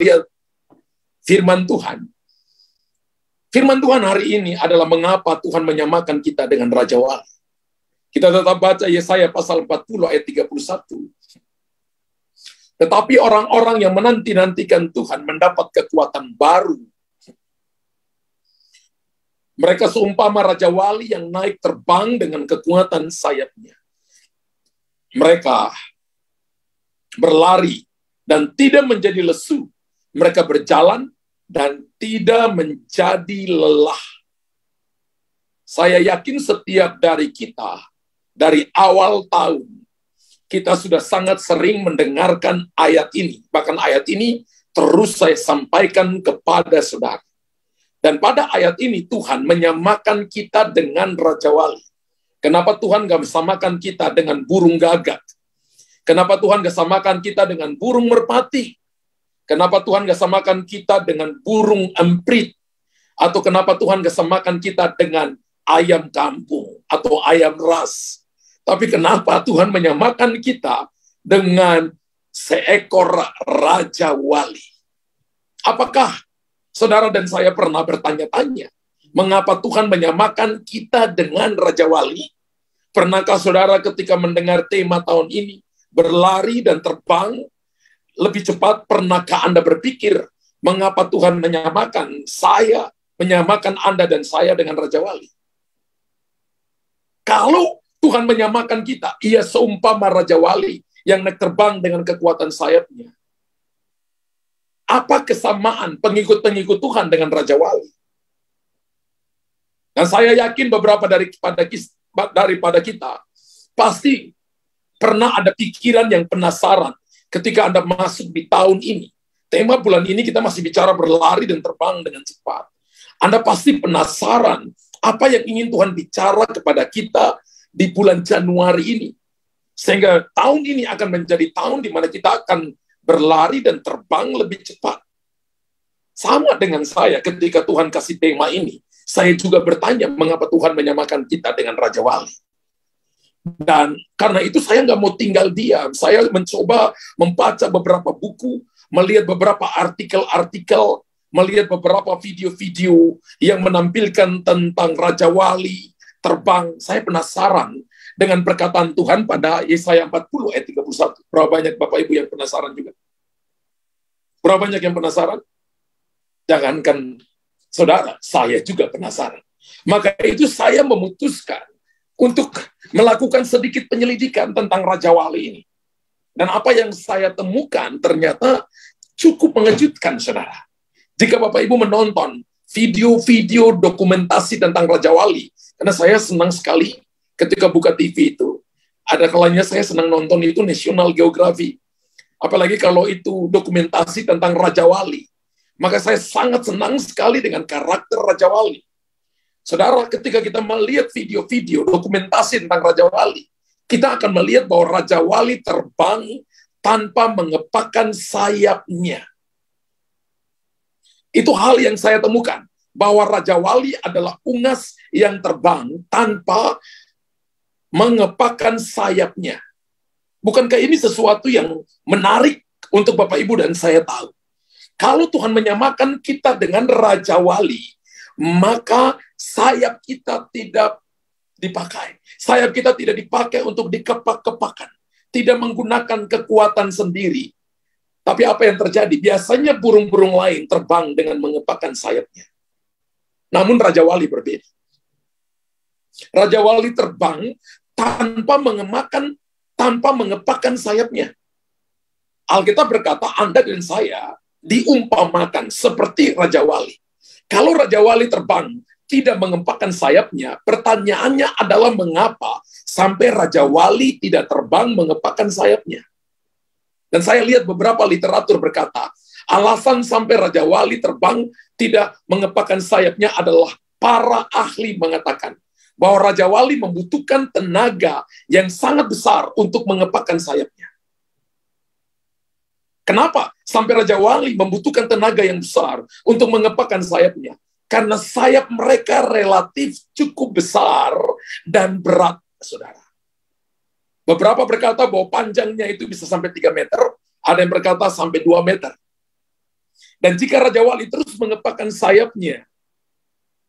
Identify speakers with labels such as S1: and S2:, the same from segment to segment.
S1: lihat firman Tuhan. Firman Tuhan hari ini adalah mengapa Tuhan menyamakan kita dengan Raja Wali. Kita tetap baca Yesaya pasal 40 ayat 31. Tetapi orang-orang yang menanti-nantikan Tuhan mendapat kekuatan baru. Mereka seumpama Raja Wali yang naik terbang dengan kekuatan sayapnya. Mereka berlari dan tidak menjadi lesu. Mereka berjalan dan tidak menjadi lelah. Saya yakin setiap dari kita, dari awal tahun, kita sudah sangat sering mendengarkan ayat ini. Bahkan ayat ini terus saya sampaikan kepada saudara. Dan pada ayat ini Tuhan menyamakan kita dengan Raja Wali. Kenapa Tuhan gak samakan kita dengan burung gagak? Kenapa Tuhan gak samakan kita dengan burung merpati? Kenapa Tuhan gak samakan kita dengan burung emprit? Atau kenapa Tuhan gak samakan kita dengan ayam kampung atau ayam ras? Tapi kenapa Tuhan menyamakan kita dengan seekor Raja Wali? Apakah saudara dan saya pernah bertanya-tanya, mengapa Tuhan menyamakan kita dengan Raja Wali? Pernahkah saudara ketika mendengar tema tahun ini, berlari dan terbang lebih cepat, pernahkah Anda berpikir, mengapa Tuhan menyamakan Anda dan saya dengan Raja Wali? Kalau Tuhan menyamakan kita, ia seumpama Raja Wali yang naik terbang dengan kekuatan sayapnya. Apa kesamaan pengikut-pengikut Tuhan dengan Raja Wali? Dan saya yakin beberapa daripada kita pasti pernah ada pikiran yang penasaran ketika Anda masuk di tahun ini. Tema bulan ini kita masih bicara berlari dan terbang dengan cepat. Anda pasti penasaran apa yang ingin Tuhan bicara kepada kita di bulan Januari ini. Sehingga tahun ini akan menjadi tahun di mana kita akan berlari dan terbang lebih cepat. Sama dengan saya ketika Tuhan kasih tema ini. Saya juga bertanya mengapa Tuhan menyamakan kita dengan Raja Wali. Dan karena itu saya nggak mau tinggal diam. Saya mencoba membaca beberapa buku, melihat beberapa artikel-artikel, melihat beberapa video-video yang menampilkan tentang Raja Wali terbang. Saya penasaran dengan perkataan Tuhan pada Yesaya 40 ayat 31. Berapa banyak Bapak Ibu yang penasaran juga? Berapa banyak yang penasaran? Jangankan saudara, saya juga penasaran. Maka itu saya memutuskan untuk melakukan sedikit penyelidikan tentang Raja Wali ini. Dan apa yang saya temukan ternyata cukup mengejutkan, saudara. Jika Bapak Ibu menonton video-video dokumentasi tentang Raja Wali, karena saya senang sekali ketika buka TV itu, ada kalanya saya senang nonton itu National Geographic. Apalagi kalau itu dokumentasi tentang Raja Wali. Maka saya sangat senang sekali dengan karakter Raja Wali. Saudara, ketika kita melihat video-video dokumentasi tentang Raja Wali, kita akan melihat bahwa Raja Wali terbang tanpa mengepakkan sayapnya. Itu hal yang saya temukan, bahwa Raja Wali adalah unggas yang terbang tanpa mengepakkan sayapnya. Bukankah ini sesuatu yang menarik untuk Bapak Ibu dan saya tahu? Kalau Tuhan menyamakan kita dengan Raja Wali, maka sayap kita tidak dipakai. Sayap kita tidak dipakai untuk dikepak-kepakan. Tidak menggunakan kekuatan sendiri. Tapi apa yang terjadi? Biasanya burung-burung lain terbang dengan mengepakkan sayapnya. Namun Raja Wali berbeda. Raja Wali terbang tanpa mengepakkan sayapnya. Alkitab berkata, Anda dan saya diumpamakan seperti Raja Wali. Kalau Raja Wali terbang tidak mengepakkan sayapnya, pertanyaannya adalah mengapa sampai Raja Wali tidak terbang mengepakkan sayapnya. Dan saya lihat beberapa literatur berkata, alasan sampai Raja Wali terbang tidak mengepakkan sayapnya adalah para ahli mengatakan bahwa Raja Wali membutuhkan tenaga yang sangat besar untuk mengepakkan sayapnya. Kenapa sampai Raja Wali membutuhkan tenaga yang besar untuk mengepakkan sayapnya? Karena sayap mereka relatif cukup besar dan berat, saudara. Beberapa berkata bahwa panjangnya itu bisa sampai 3 meter, ada yang berkata sampai 2 meter. Dan jika Raja Wali terus mengepakkan sayapnya,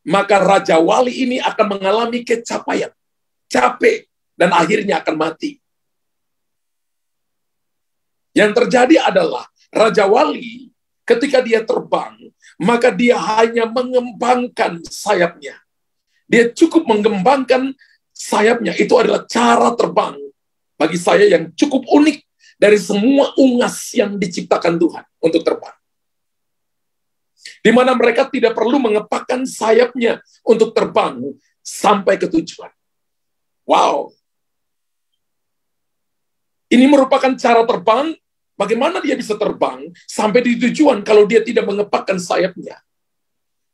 S1: maka Raja Wali ini akan mengalami kecapaian, capek, dan akhirnya akan mati. Yang terjadi adalah Raja Wali ketika dia terbang, maka dia hanya mengembangkan sayapnya. Dia cukup mengembangkan sayapnya. Itu adalah cara terbang bagi saya yang cukup unik dari semua unggas yang diciptakan Tuhan untuk terbang. Di mana mereka tidak perlu mengepakkan sayapnya untuk terbang sampai ke tujuan. Wow. Ini merupakan cara terbang. Bagaimana dia bisa terbang sampai di tujuan kalau dia tidak mengepakkan sayapnya?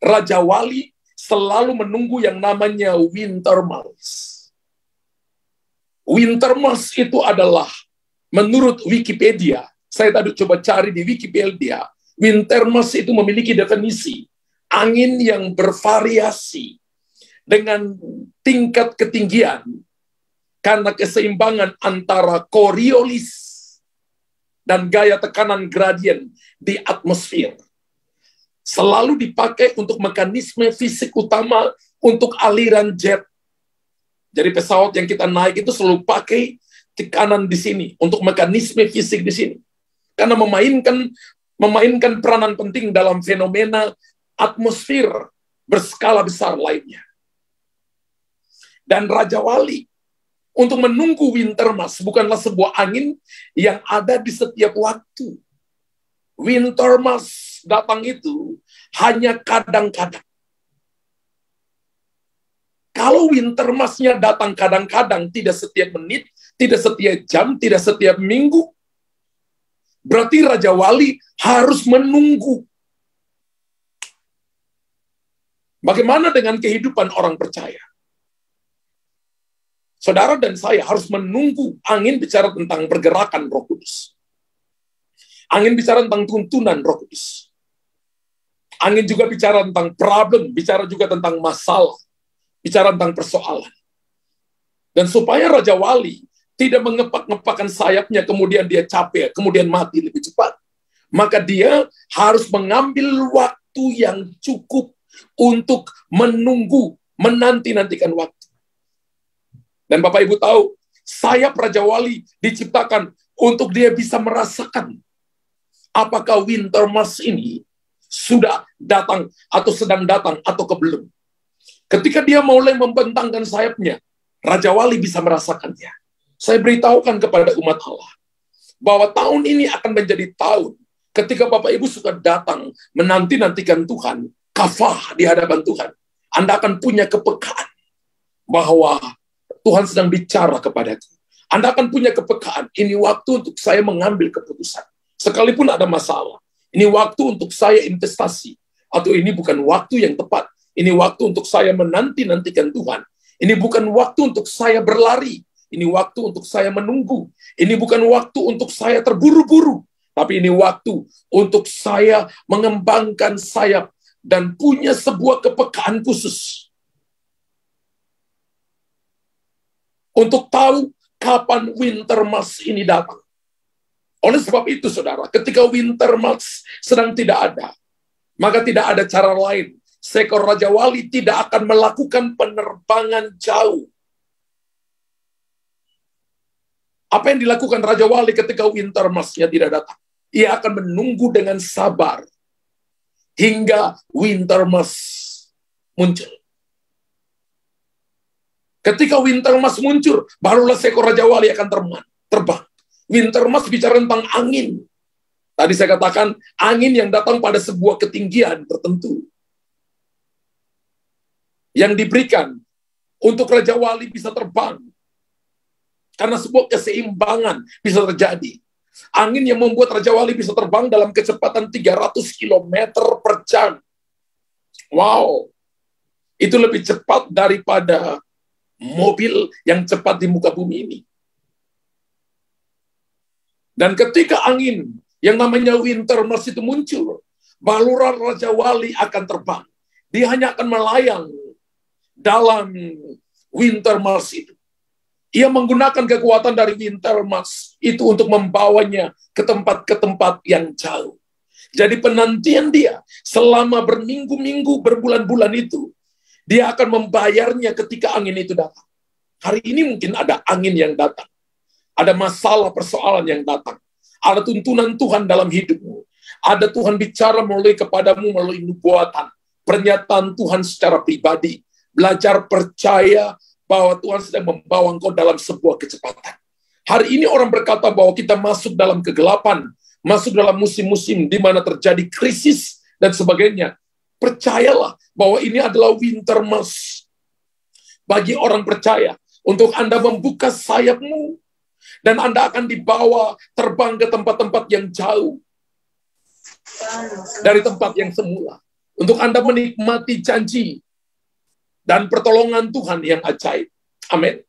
S1: Raja Wali selalu menunggu yang namanya winter months. Winter months itu adalah, menurut Wikipedia, saya tadi coba cari di Wikipedia, winter months itu memiliki definisi angin yang bervariasi dengan tingkat ketinggian karena keseimbangan antara Coriolis dan gaya tekanan gradien di atmosfer. Selalu dipakai untuk mekanisme fisik utama untuk aliran jet. Jadi pesawat yang kita naik itu selalu pakai tekanan di sini untuk mekanisme fisik di sini. Karena memainkan peranan penting dalam fenomena atmosfer berskala besar lainnya. Dan Raja Wali untuk menunggu winter months bukanlah sebuah angin yang ada di setiap waktu. Winter months datang itu hanya kadang-kadang. Kalau winter months-nya datang kadang-kadang, tidak setiap menit, tidak setiap jam, tidak setiap minggu, berarti Raja Wali harus menunggu. Bagaimana dengan kehidupan orang percaya? Saudara dan saya harus menunggu angin bicara tentang pergerakan Roh Kudus. Angin bicara tentang tuntunan Roh Kudus. Angin juga bicara tentang problem, bicara juga tentang masalah, bicara tentang persoalan. Dan supaya Raja Wali tidak mengepak-ngepakkan sayapnya, kemudian dia capek, kemudian mati lebih cepat, maka dia harus mengambil waktu yang cukup untuk menunggu, menanti-nantikan waktu. Dan Bapak Ibu tahu, sayap Raja Wali diciptakan untuk dia bisa merasakan apakah winter months ini sudah datang atau sedang datang atau belum. Ketika dia mulai membentangkan sayapnya, Raja Wali bisa merasakannya. Saya beritahukan kepada umat Allah bahwa tahun ini akan menjadi tahun ketika Bapak Ibu sudah datang menanti-nantikan Tuhan, kafah di hadapan Tuhan. Anda akan punya kepekaan bahwa Tuhan sedang bicara kepadaku. Anda akan punya kepekaan, ini waktu untuk saya mengambil keputusan. Sekalipun ada masalah, ini waktu untuk saya investasi. Atau ini bukan waktu yang tepat. Ini waktu untuk saya menanti-nantikan Tuhan. Ini bukan waktu untuk saya berlari. Ini waktu untuk saya menunggu. Ini bukan waktu untuk saya terburu-buru. Tapi ini waktu untuk saya mengembangkan sayap dan punya sebuah kepekaan khusus. Untuk tahu kapan winter months ini datang. Oleh sebab itu, saudara, ketika winter months sedang tidak ada, maka tidak ada cara lain. Seekor Raja Wali tidak akan melakukan penerbangan jauh. Apa yang dilakukan Raja Wali ketika winter months-nya tidak datang? Ia akan menunggu dengan sabar hingga winter months muncul. Ketika winter months muncul, barulah seekor Raja Wali akan terbang. Winter months bicara tentang angin. Tadi saya katakan, angin yang datang pada sebuah ketinggian tertentu. Yang diberikan untuk Raja Wali bisa terbang. Karena sebuah keseimbangan bisa terjadi. Angin yang membuat Raja Wali bisa terbang dalam kecepatan 300 km per jam. Wow. Itu lebih cepat daripada mobil yang cepat di muka bumi ini. Dan ketika angin yang namanya winter months itu muncul, baluran Raja Wali akan terbang. Dia hanya akan melayang dalam winter months itu. Ia menggunakan kekuatan dari winter months itu untuk membawanya ke tempat yang jauh. Jadi penantian dia selama berminggu-minggu, berbulan-bulan itu, dia akan membayarnya ketika angin itu datang. Hari ini mungkin ada angin yang datang. Ada masalah persoalan yang datang. Ada tuntunan Tuhan dalam hidupmu. Ada Tuhan bicara melalui kepadamu melalui nubuatan. Pernyataan Tuhan secara pribadi. Belajar percaya bahwa Tuhan sedang membawa engkau dalam sebuah kecepatan. Hari ini orang berkata bahwa kita masuk dalam kegelapan. Masuk dalam musim-musim di mana terjadi krisis dan sebagainya. Percayalah bahwa ini adalah winter months. Bagi orang percaya. Untuk Anda membuka sayapmu. Dan Anda akan dibawa terbang ke tempat-tempat yang jauh. Dari tempat yang semula. Untuk Anda menikmati janji. Dan pertolongan Tuhan yang ajaib. Amin.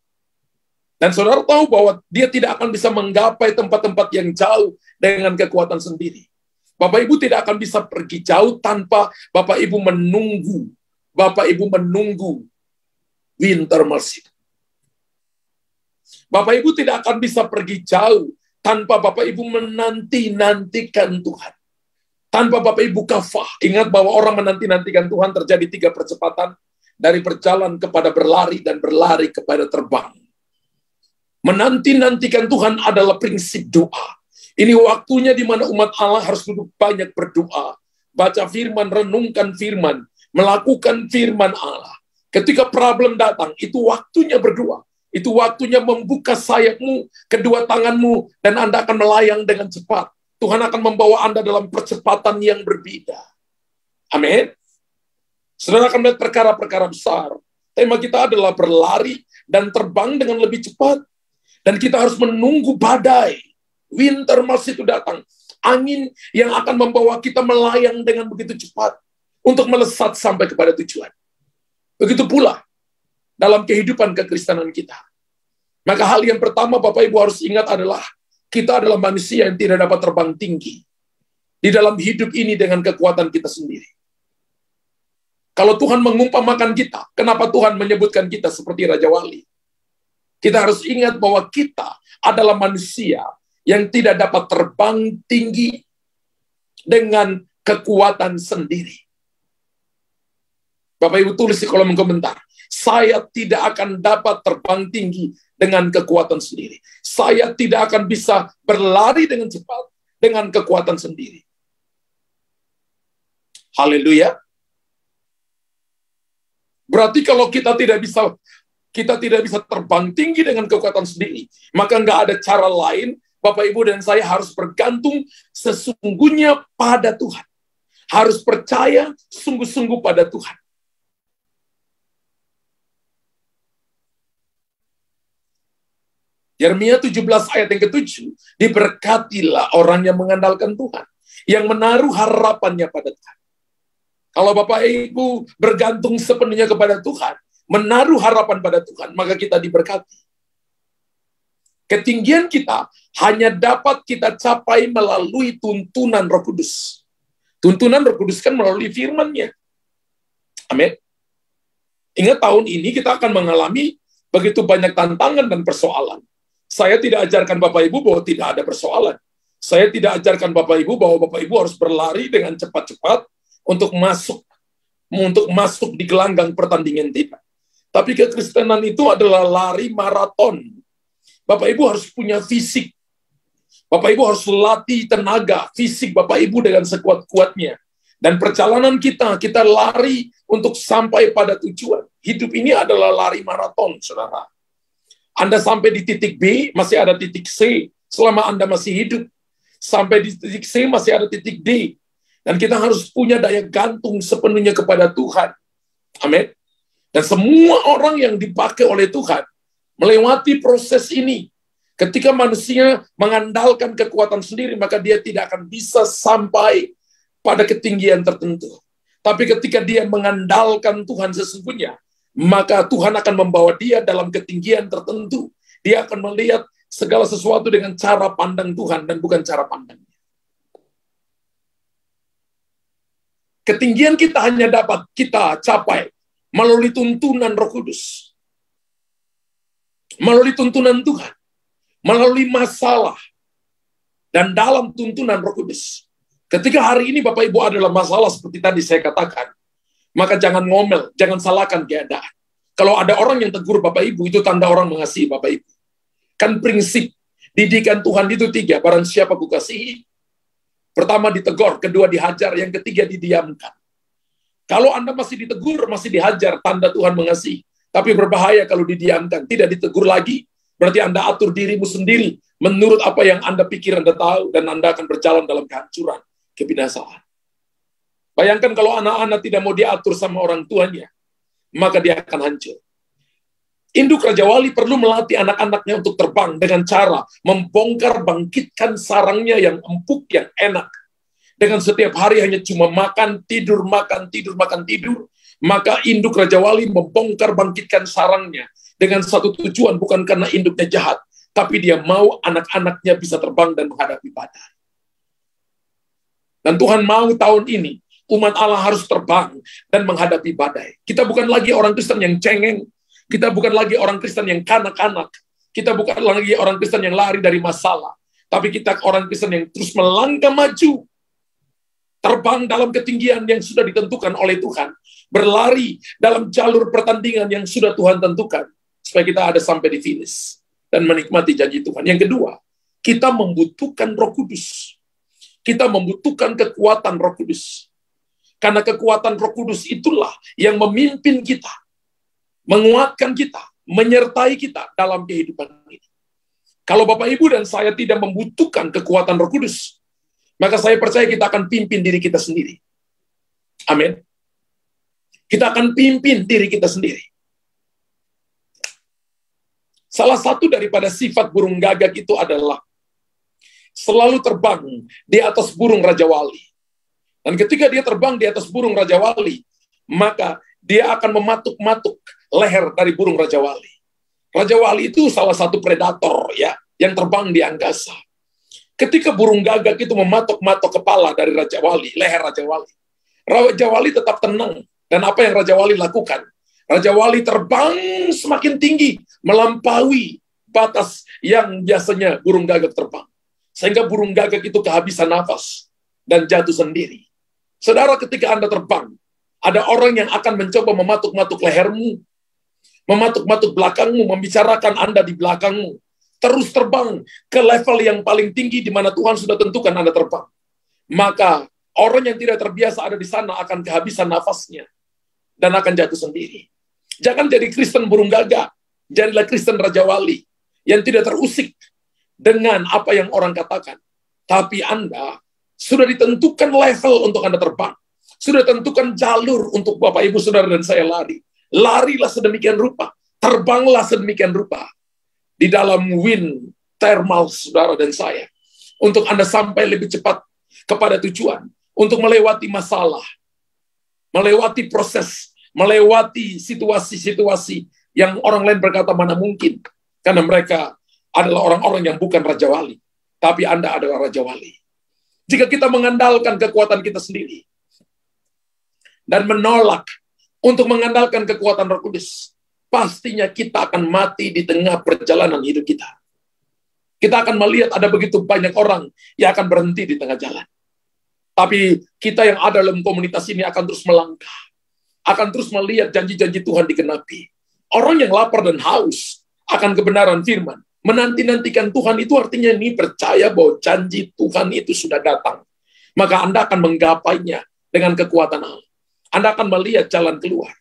S1: Dan saudara tahu bahwa dia tidak akan bisa menggapai tempat-tempat yang jauh dengan kekuatan sendiri. Bapak Ibu tidak akan bisa pergi jauh tanpa Bapak Ibu menunggu. Bapak Ibu menunggu winter mercy. Bapak Ibu tidak akan bisa pergi jauh tanpa Bapak Ibu menanti-nantikan Tuhan. Tanpa Bapak Ibu kafah. Ingat bahwa orang menanti-nantikan Tuhan terjadi 3 percepatan. Dari berjalan kepada berlari dan berlari kepada terbang. Menanti-nantikan Tuhan adalah prinsip doa. Ini waktunya di mana umat Allah harus duduk banyak berdoa. Baca firman, renungkan firman. Melakukan firman Allah. Ketika problem datang, itu waktunya berdoa. Itu waktunya membuka sayapmu, kedua tanganmu, dan Anda akan melayang dengan cepat. Tuhan akan membawa Anda dalam percepatan yang berbeda. Amin. Saudara akan melihat perkara-perkara besar. Tema kita adalah berlari dan terbang dengan lebih cepat. Dan kita harus menunggu badai. Winter months itu datang. Angin yang akan membawa kita melayang dengan begitu cepat. Untuk melesat sampai kepada tujuan. Begitu pula dalam kehidupan kekristenan kita. Maka hal yang pertama Bapak Ibu harus ingat adalah kita adalah manusia yang tidak dapat terbang tinggi di dalam hidup ini dengan kekuatan kita sendiri. Kalau Tuhan mengumpamakan kita, kenapa Tuhan menyebutkan kita seperti Raja Wali? Kita harus ingat bahwa kita adalah manusia yang tidak dapat terbang tinggi dengan kekuatan sendiri. Bapak Ibu tulis di kolom komentar. Saya tidak akan dapat terbang tinggi dengan kekuatan sendiri. Saya tidak akan bisa berlari dengan cepat dengan kekuatan sendiri. Haleluya. Berarti kalau kita tidak bisa terbang tinggi dengan kekuatan sendiri, maka nggak ada cara lain, Bapak Ibu dan saya harus bergantung sesungguhnya pada Tuhan. Harus percaya sungguh-sungguh pada Tuhan. Yeremia 17 ayat yang ke-7, diberkatilah orang yang mengandalkan Tuhan, yang menaruh harapannya pada Tuhan. Kalau Bapak Ibu bergantung sepenuhnya kepada Tuhan, menaruh harapan pada Tuhan, maka kita diberkati. Ketinggian kita hanya dapat kita capai melalui tuntunan Roh Kudus. Tuntunan Roh Kudus kan melalui firman-Nya. Amin. Ingat tahun ini kita akan mengalami begitu banyak tantangan dan persoalan. Saya tidak ajarkan Bapak Ibu bahwa tidak ada persoalan. Saya tidak ajarkan Bapak Ibu bahwa Bapak Ibu harus berlari dengan cepat-cepat untuk masuk di gelanggang pertandingan tidak. Tapi kekristenan itu adalah lari maraton. Bapak Ibu harus punya fisik. Bapak Ibu harus latih tenaga fisik Bapak Ibu dengan sekuat-kuatnya. Dan perjalanan kita lari untuk sampai pada tujuan. Hidup ini adalah lari maraton, saudara. Anda sampai di titik B, masih ada titik C. Selama Anda masih hidup. Sampai di titik C, masih ada titik D. Dan kita harus punya daya gantung sepenuhnya kepada Tuhan. Amin. Dan semua orang yang dipakai oleh Tuhan melewati proses ini. Ketika manusia mengandalkan kekuatan sendiri, maka dia tidak akan bisa sampai pada ketinggian tertentu. Tapi ketika dia mengandalkan Tuhan sesungguhnya, maka Tuhan akan membawa dia dalam ketinggian tertentu. Dia akan melihat segala sesuatu dengan cara pandang Tuhan dan bukan cara pandangnya. Ketinggian kita hanya dapat kita capai melalui tuntunan Roh Kudus. Melalui tuntunan Tuhan. Melalui masalah. Dan dalam tuntunan Roh Kudus. Ketika hari ini Bapak Ibu adalah masalah seperti tadi saya katakan, maka jangan ngomel, jangan salahkan keadaan. Kalau ada orang yang tegur Bapak Ibu, itu tanda orang mengasihi Bapak Ibu. Kan prinsip didikan Tuhan itu 3, barang siapa kukasihi, pertama ditegur, kedua dihajar, yang ketiga didiamkan. Kalau Anda masih ditegur, masih dihajar, tanda Tuhan mengasihi. Tapi berbahaya kalau didiamkan, tidak ditegur lagi, berarti Anda atur dirimu sendiri, menurut apa yang Anda pikir, Anda tahu, dan Anda akan berjalan dalam kehancuran, kebinasaan. Bayangkan kalau anak-anak tidak mau diatur sama orang tuanya, maka dia akan hancur. Induk Raja Wali perlu melatih anak-anaknya untuk terbang dengan cara membongkar bangkitkan sarangnya yang empuk, yang enak. Dengan setiap hari hanya cuma makan, tidur, makan, tidur, makan, tidur, maka induk Raja Wali membongkar bangkitkan sarangnya dengan satu tujuan, bukan karena induknya jahat, tapi dia mau anak-anaknya bisa terbang dan menghadapi badai. Dan Tuhan mau tahun ini, umat Allah harus terbang dan menghadapi badai. Kita bukan lagi orang Kristen yang cengeng, kita bukan lagi orang Kristen yang kanak-kanak, kita bukan lagi orang Kristen yang lari dari masalah, tapi kita orang Kristen yang terus melangkah maju, terbang dalam ketinggian yang sudah ditentukan oleh Tuhan, berlari dalam jalur pertandingan yang sudah Tuhan tentukan, supaya kita ada sampai di finish dan menikmati janji Tuhan. Yang kedua, kita membutuhkan Roh Kudus. Kita membutuhkan kekuatan Roh Kudus. Karena kekuatan Roh Kudus itulah yang memimpin kita, menguatkan kita, menyertai kita dalam kehidupan ini. Kalau Bapak Ibu dan saya tidak membutuhkan kekuatan Roh Kudus, maka saya percaya kita akan pimpin diri kita sendiri. Amin. Kita akan pimpin diri kita sendiri. Salah satu daripada sifat burung gagak itu adalah selalu terbang di atas burung Raja Wali. Dan ketika dia terbang di atas burung Raja Wali, maka dia akan mematuk-matuk leher dari burung Raja Wali. Raja Wali itu salah satu predator ya, yang terbang di angkasa. Ketika burung gagak itu mematuk-matuk kepala dari Raja Wali, leher Raja Wali tetap tenang. Dan apa yang Raja Wali lakukan? Raja Wali terbang semakin tinggi, melampaui batas yang biasanya burung gagak terbang. Sehingga burung gagak itu kehabisan nafas dan jatuh sendiri. Saudara, ketika Anda terbang, ada orang yang akan mencoba mematuk-matuk lehermu, mematuk-matuk belakangmu, membicarakan Anda di belakangmu. Terus terbang ke level yang paling tinggi di mana Tuhan sudah tentukan Anda terbang. Maka orang yang tidak terbiasa ada di sana akan kehabisan nafasnya dan akan jatuh sendiri. Jangan jadi Kristen burung gagak, jadilah Kristen Raja Wali yang tidak terusik dengan apa yang orang katakan. Tapi Anda sudah ditentukan level untuk Anda terbang. Sudah tentukan jalur untuk Bapak, Ibu, Saudara, dan saya lari. Larilah sedemikian rupa. Terbanglah sedemikian rupa. Di dalam wind thermal, Saudara dan saya. Untuk Anda sampai lebih cepat kepada tujuan. Untuk melewati masalah. Melewati proses. Melewati situasi-situasi yang orang lain berkata mana mungkin. Karena mereka adalah orang-orang yang bukan Raja Wali. Tapi Anda adalah Raja Wali. Jika kita mengandalkan kekuatan kita sendiri dan menolak untuk mengandalkan kekuatan Roh Kudus, pastinya kita akan mati di tengah perjalanan hidup kita. Kita akan melihat ada begitu banyak orang yang akan berhenti di tengah jalan. Tapi kita yang ada dalam komunitas ini akan terus melangkah, akan terus melihat janji-janji Tuhan digenapi. Orang yang lapar dan haus akan kebenaran firman, menanti-nantikan Tuhan itu artinya ini percaya bahwa janji Tuhan itu sudah datang. Maka Anda akan menggapainya dengan kekuatan Allah. Anda akan melihat jalan keluar.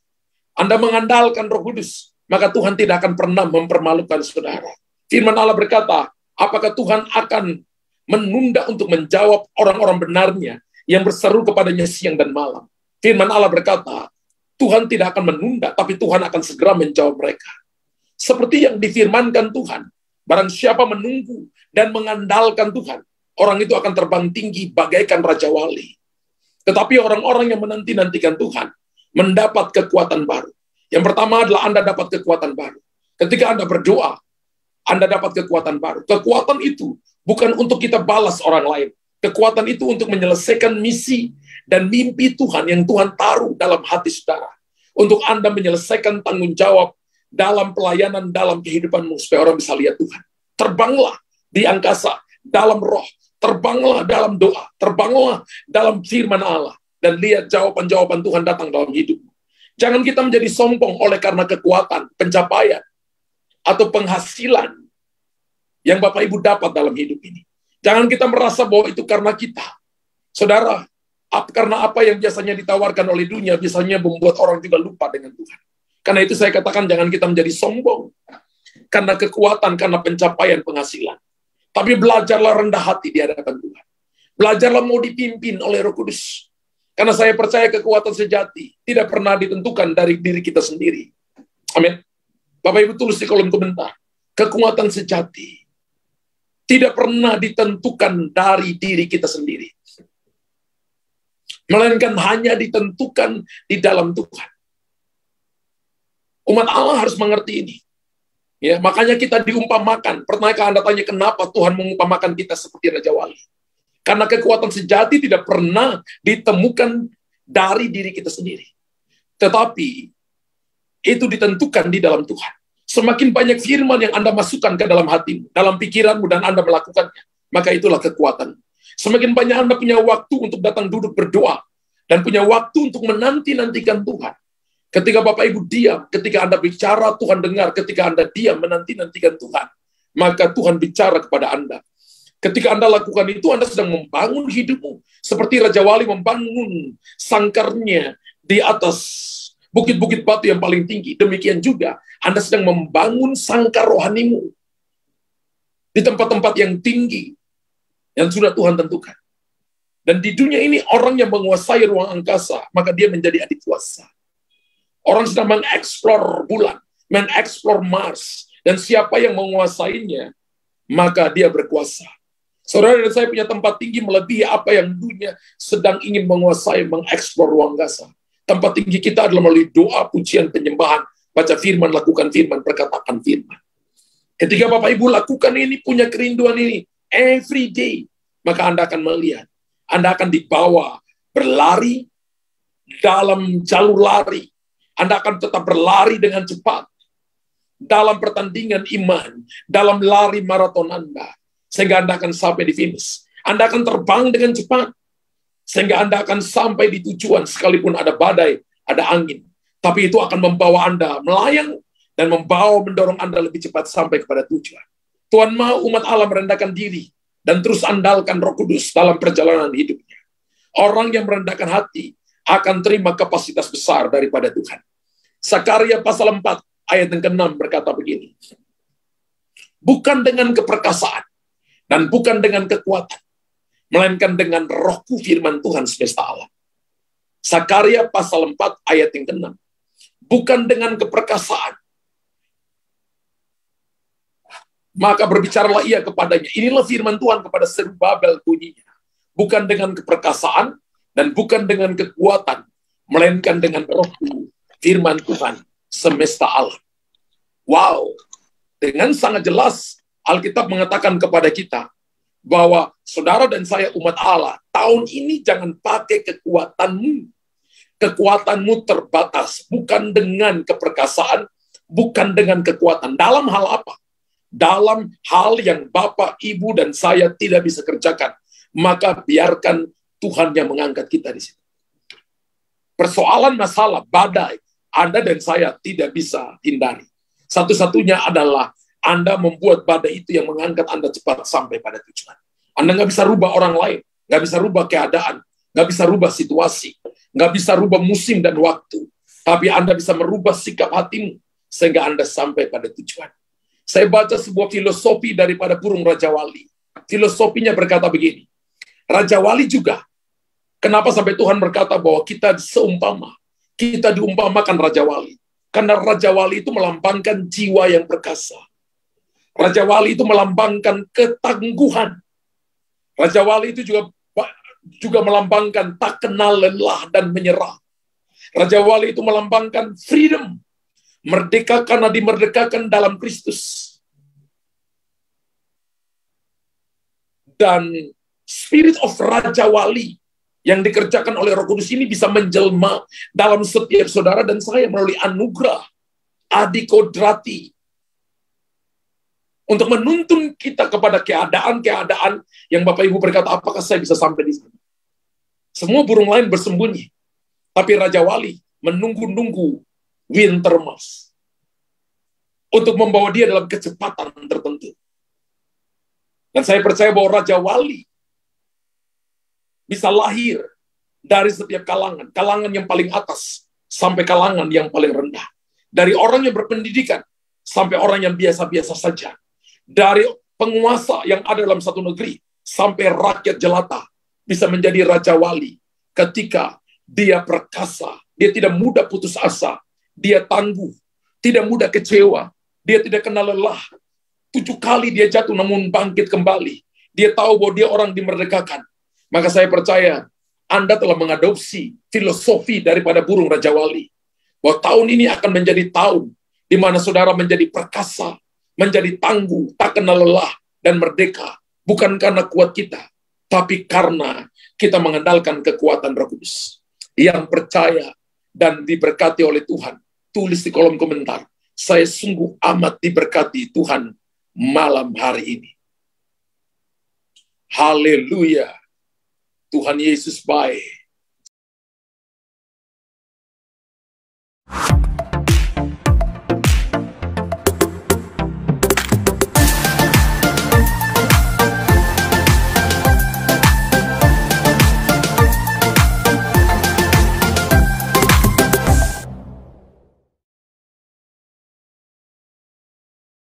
S1: Anda mengandalkan Roh Kudus, maka Tuhan tidak akan pernah mempermalukan saudara. Firman Allah berkata, apakah Tuhan akan menunda untuk menjawab orang-orang benarnya yang berseru kepadanya siang dan malam? Firman Allah berkata, Tuhan tidak akan menunda, tapi Tuhan akan segera menjawab mereka. Seperti yang difirmankan Tuhan, barang siapa menunggu dan mengandalkan Tuhan, orang itu akan terbang tinggi bagaikan Raja Wali. Tetapi orang-orang yang menanti-nantikan Tuhan mendapat kekuatan baru. Yang pertama adalah Anda dapat kekuatan baru. Ketika Anda berdoa, Anda dapat kekuatan baru. Kekuatan itu bukan untuk kita balas orang lain. Kekuatan itu untuk menyelesaikan misi dan mimpi Tuhan yang Tuhan taruh dalam hati saudara. Untuk Anda menyelesaikan tanggung jawab dalam pelayanan, dalam kehidupanmu, supaya orang bisa lihat Tuhan. Terbanglah di angkasa, dalam roh, Terbanglah dalam doa, terbanglah dalam firman Allah, dan lihat jawaban-jawaban Tuhan datang dalam hidupmu. Jangan kita menjadi sombong oleh karena kekuatan, pencapaian, atau penghasilan yang Bapak Ibu dapat dalam hidup ini. Jangan kita merasa bahwa itu karena kita. Saudara, karena apa yang biasanya ditawarkan oleh dunia, biasanya membuat orang juga lupa dengan Tuhan. Karena itu saya katakan jangan kita menjadi sombong. Karena kekuatan, karena pencapaian, penghasilan. Tapi belajarlah rendah hati di hadapan Tuhan. Belajarlah mau dipimpin oleh Roh Kudus. Karena saya percaya kekuatan sejati tidak pernah ditentukan dari diri kita sendiri. Amin. Bapak Ibu tulis di kolom komentar. Kekuatan sejati tidak pernah ditentukan dari diri kita sendiri. Melainkan hanya ditentukan di dalam Tuhan. Umat Allah harus mengerti ini. Ya, makanya kita diumpamakan. Pernahkah Anda tanya kenapa Tuhan mengumpamakan kita seperti Raja Wali? Karena kekuatan sejati tidak pernah ditemukan dari diri kita sendiri. Tetapi itu ditentukan di dalam Tuhan. Semakin banyak firman yang Anda masukkan ke dalam hatimu, dalam pikiranmu, dan Anda melakukannya, maka itulah kekuatan. Semakin banyak Anda punya waktu untuk datang duduk berdoa, dan punya waktu untuk menanti-nantikan Tuhan. Ketika Bapak Ibu diam, ketika Anda bicara, Tuhan dengar. Ketika Anda diam, menanti-nantikan Tuhan, maka Tuhan bicara kepada Anda. Ketika Anda lakukan itu, Anda sedang membangun hidupmu. Seperti Raja Wali membangun sangkarnya di atas bukit-bukit batu yang paling tinggi. Demikian juga, Anda sedang membangun sangkar rohanimu di tempat-tempat yang tinggi yang sudah Tuhan tentukan. Dan di dunia ini, orang yang menguasai ruang angkasa, maka dia menjadi adik kuasa. Orang sedang mengeksplor bulan, mengeksplor Mars, dan siapa yang menguasainya, maka dia berkuasa. Saudara dan saya punya tempat tinggi melebihi apa yang dunia sedang ingin menguasai, mengeksplor ruang angkasa. Tempat tinggi kita adalah melalui doa, pujian, penyembahan, baca firman, lakukan firman, perkataan firman. Ketika Bapak Ibu lakukan ini, punya kerinduan ini, every day, maka Anda akan melihat, Anda akan dibawa berlari dalam jalur lari. Anda akan tetap berlari dengan cepat dalam pertandingan iman, dalam lari maraton Anda, sehingga Anda akan sampai di finish. Anda akan terbang dengan cepat, sehingga Anda akan sampai di tujuan, sekalipun ada badai, ada angin. Tapi itu akan membawa Anda melayang, dan mendorong Anda lebih cepat sampai kepada tujuan. Tuhan mau umat Allah merendahkan diri, dan terus andalkan Roh Kudus dalam perjalanan hidupnya. Orang yang merendahkan hati akan terima kapasitas besar daripada Tuhan. Sakaria pasal 4 ayat yang ke-6 berkata begini. Bukan dengan keperkasaan dan bukan dengan kekuatan, melainkan dengan Rohku firman Tuhan semesta alam. Sakaria pasal 4 ayat yang ke-6. Bukan dengan keperkasaan, maka berbicaralah ia kepadanya. Inilah firman Tuhan kepada Zerubabel bunyinya. Bukan dengan keperkasaan dan bukan dengan kekuatan, melainkan dengan Rohku firman Tuhan semesta alam. Wow, dengan sangat jelas Alkitab mengatakan kepada kita bahwa saudara dan saya umat Allah, tahun ini jangan pakai kekuatanmu. Kekuatanmu terbatas, bukan dengan keperkasaan, bukan dengan kekuatan. Dalam hal apa? Dalam hal yang Bapak, Ibu, dan saya tidak bisa kerjakan, maka biarkan Tuhan yang mengangkat kita di situ. Persoalan masalah badai, Anda dan saya tidak bisa hindari. Satu-satunya adalah Anda membuat badai itu yang mengangkat Anda cepat sampai pada tujuan. Anda nggak bisa rubah orang lain, nggak bisa rubah keadaan, nggak bisa rubah situasi, nggak bisa rubah musim dan waktu. Tapi Anda bisa merubah sikap hatimu sehingga Anda sampai pada tujuan. Saya baca sebuah filosofi daripada burung Raja Wali. Filosofinya berkata begini. Raja Wali juga, kenapa sampai Tuhan berkata bahwa kita seumpama, kita diumpamakan Raja Wali. Karena Raja Wali itu melambangkan jiwa yang perkasa. Raja Wali itu melambangkan ketangguhan. Raja Wali itu juga melambangkan tak kenal lelah dan menyerah. Raja Wali itu melambangkan freedom. Merdeka karena dimerdekakan dalam Kristus. Dan spirit of Raja Wali yang dikerjakan oleh Roh Kudus ini bisa menjelma dalam setiap saudara dan saya melalui anugerah adikodrati. untuk menuntun kita kepada keadaan-keadaan yang Bapak Ibu berkata, apakah saya bisa sampai di sana? Semua burung lain bersembunyi, tapi Raja Wali menunggu-nunggu winter mouse untuk membawa dia dalam kecepatan tertentu. Dan saya percaya bahwa Raja Wali bisa lahir dari setiap kalangan, kalangan yang paling atas sampai kalangan yang paling rendah. Dari orang yang berpendidikan sampai orang yang biasa-biasa saja. Dari penguasa yang ada dalam satu negeri sampai rakyat jelata bisa menjadi Raja Wali ketika dia perkasa, dia tidak mudah putus asa, dia tangguh, tidak mudah kecewa, dia tidak kenal lelah. 7 kali dia jatuh namun bangkit kembali. Dia tahu bahwa dia orang dimerdekakan. Maka saya percaya Anda telah mengadopsi filosofi daripada burung Raja Wali. Bahwa tahun ini akan menjadi tahun di mana saudara menjadi perkasa, menjadi tangguh, tak kenal lelah, dan merdeka. Bukan karena kuat kita, tapi karena kita mengandalkan kekuatan Roh Kudus. Yang percaya dan diberkati oleh Tuhan, tulis di kolom komentar, saya sungguh amat diberkati Tuhan malam hari ini. Haleluya. Tuhan Yesus baik.